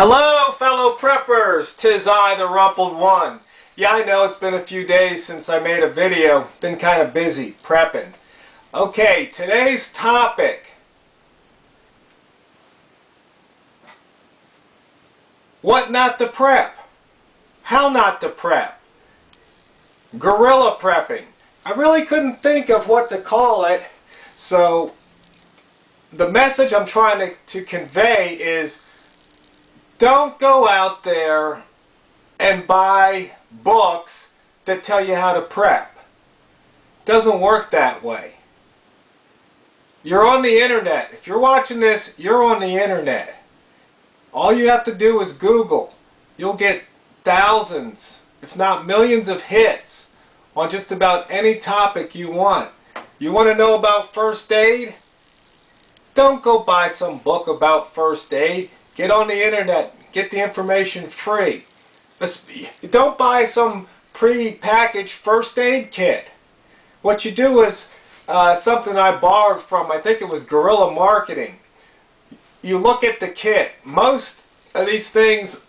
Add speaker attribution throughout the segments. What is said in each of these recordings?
Speaker 1: Hello, fellow preppers! 'Tis I, the Rumpled One. Yeah, I know it's been a few days since I made a video. Been kind of busy prepping. Okay, today's topic. What not to prep? How not to prep? Guerrilla prepping. I really couldn't think of what to call it, so the message I'm trying to convey is don't go out there and buy books that tell you how to prep. Doesn't work that way. You're on the internet. If you're watching this, you're on the internet. All you have to do is Google. You'll get thousands, if not millions of hits on just about any topic you want. You want to know about first aid? Don't go buy some book about first aid. Get on the internet. Get the information free. Don't buy some pre-packaged first aid kit. What you do is something I borrowed from, I think it was Guerrilla Marketing. You look at the kit. Most of these things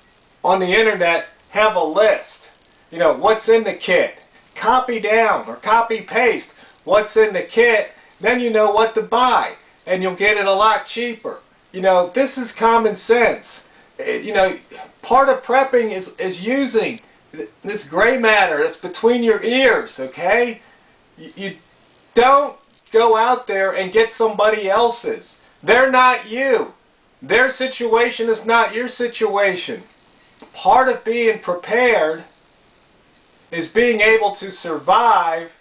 Speaker 1: on the internet have a list. You know, what's in the kit. Copy down or copy paste what's in the kit. Then you know what to buy. And you'll get it a lot cheaper. You know, this is common sense. You know, part of prepping is using this gray matter that's between your ears, okay? You don't go out there and get somebody else's. They're not you. Their situation is not your situation. Part of being prepared is being able to survive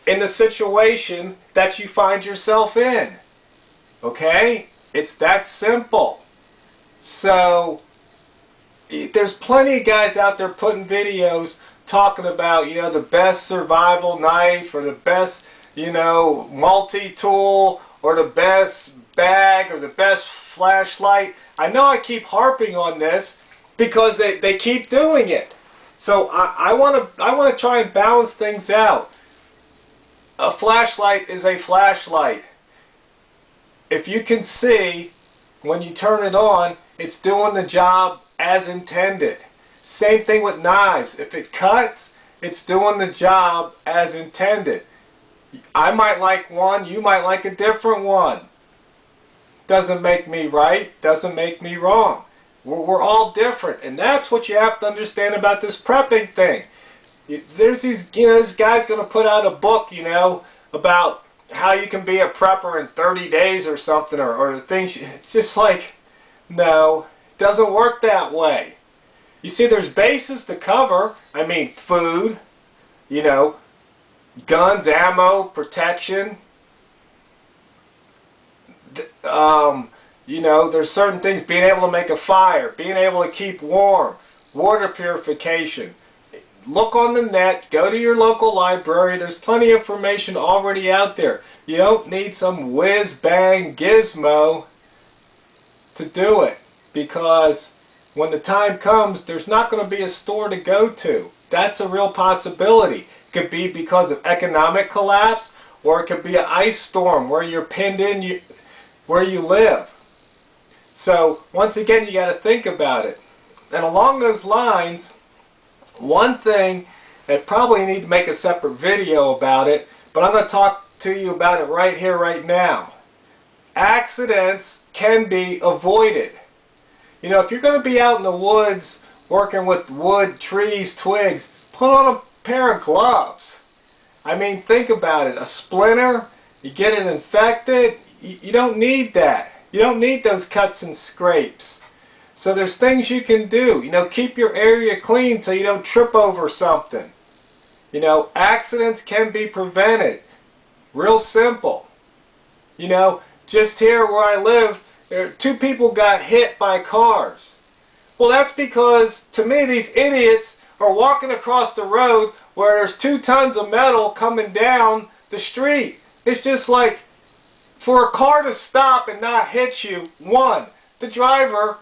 Speaker 1: in the situation that you find yourself in. Okay? It's that simple. So there's plenty of guys out there putting videos talking about, you know, the best survival knife or the best, you know, multi-tool or the best bag or the best flashlight. I know I keep harping on this because they keep doing it. So I want to try and balance things out. A flashlight is a flashlight. If you can see when you turn it on, it's doing the job as intended. Same thing with knives. If it cuts, it's doing the job as intended. I might like one, you might like a different one. Doesn't make me right, doesn't make me wrong. We're all different, and that's what you have to understand about this prepping thing. There's these, you know, this guy's going to put out a book, you know, about how you can be a prepper in 30 days or something, or things. It's just like, no, it doesn't work that way. You see, there's bases to cover. I mean, food, you know, guns, ammo, protection. You know, there's certain things, being able to make a fire, being able to keep warm, water purification. Look on the net, go to your local library. There's plenty of information already out there. You don't need some whiz-bang gizmo to do it, because when the time comes, there's not going to be a store to go to. That's a real possibility. It could be because of economic collapse, or it could be an ice storm where you're pinned in where you live. So once again, you got to think about it. And along those lines, one thing that probably need to make a separate video about it, but I'm going to talk to you about it right here, right now. Accidents can be avoided. You know, if you're going to be out in the woods working with wood, trees, twigs, put on a pair of gloves. I mean, think about it. A splinter, you get it infected, you don't need that. You don't need those cuts and scrapes. So there's things you can do. You know, keep your area clean so you don't trip over something. You know, accidents can be prevented. Real simple. You know, just here where I live, 2 people got hit by cars. Well, that's because, to me, these idiots are walking across the road where there's 2 tons of metal coming down the street. It's just like, for a car to stop and not hit you, 1, the driver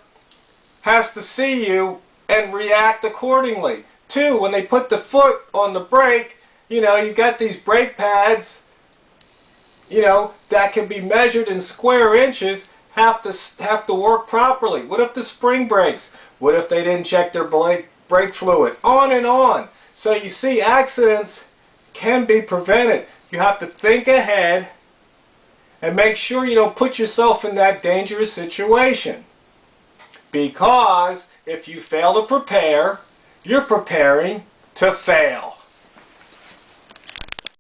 Speaker 1: has to see you and react accordingly. 2, when they put the foot on the brake, you know, you got these brake pads, you know, that can be measured in square inches. have to work properly? What if the spring breaks? What if they didn't check their brake fluid? On and on. So you see, accidents can be prevented. You have to think ahead and make sure you don't put yourself in that dangerous situation. Because if you fail to prepare, you're preparing to fail.